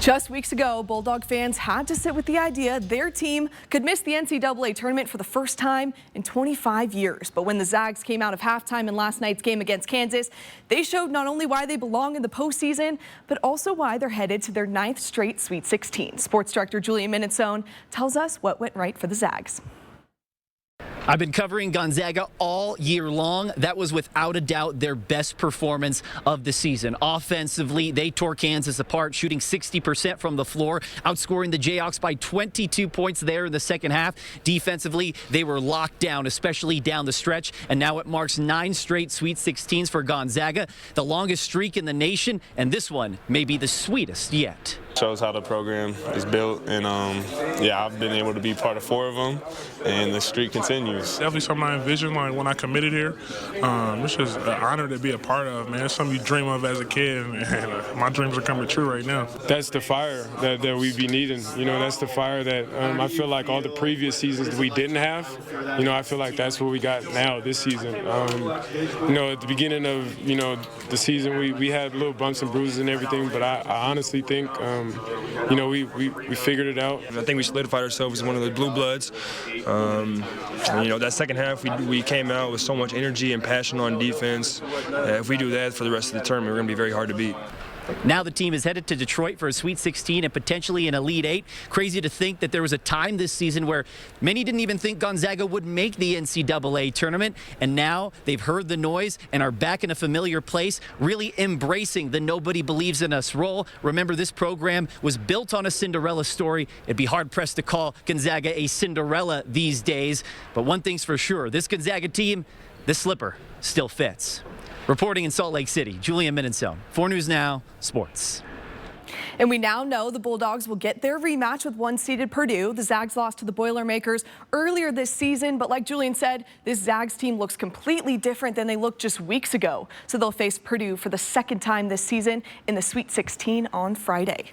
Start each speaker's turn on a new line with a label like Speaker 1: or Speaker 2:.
Speaker 1: Just weeks ago, Bulldog fans had to sit with the idea their team could miss the NCAA tournament for the first time in 25 years. But when the Zags came out of halftime in last night's game against Kansas, they showed not only why they belong in the postseason, but also why they're headed to their 9th straight Sweet 16. Sports director Julia Minutson tells us what went right for the Zags.
Speaker 2: I've been covering Gonzaga all year long. That was without a doubt their best performance of the season. Offensively, they tore Kansas apart, shooting 60% from the floor, outscoring the Jayhawks by 22 points there in the second half. Defensively, they were locked down, especially down the stretch, and now it marks 9 straight Sweet 16s for Gonzaga, the longest streak in the nation, and this one may be the sweetest yet.
Speaker 3: Shows how the program is built, and yeah, I've been able to be part of 4 of them, and the streak continues.
Speaker 4: Definitely something I envisioned, like when I committed here. It's just an honor to be a part of, man. It's something you dream of as a kid, and my dreams are coming true right now.
Speaker 5: That's the fire that we be needing. You know, that's the fire that I feel like all the previous seasons we didn't have. You know, I feel like that's what we got now this season. You know, at the beginning of the season, we had little bumps and bruises and everything, but I honestly think you know, we figured it out.
Speaker 6: I think we solidified ourselves as one of the blue bloods. You know, that second half, we came out with so much energy and passion on defense. If we do that for the rest of the tournament, we're going to be very hard to beat.
Speaker 2: Now the team is headed to Detroit for a Sweet 16 and potentially an Elite 8. Crazy to think that there was a time this season where many didn't even think Gonzaga would make the NCAA tournament, and now they've heard the noise and are back in a familiar place, really embracing the nobody believes in us role. Remember, this program was built on a Cinderella story. It'd be hard-pressed to call Gonzaga a Cinderella these days, but one thing's for sure, this Gonzaga team, this slipper still fits. Reporting in Salt Lake City, Julia Minutson, 4 News Now Sports.
Speaker 1: And we now know the Bulldogs will get their rematch with 1-seeded Purdue. The Zags lost to the Boilermakers earlier this season, but like Julian said, this Zags team looks completely different than they looked just weeks ago. So they'll face Purdue for the 2nd time this season in the Sweet 16 on Friday.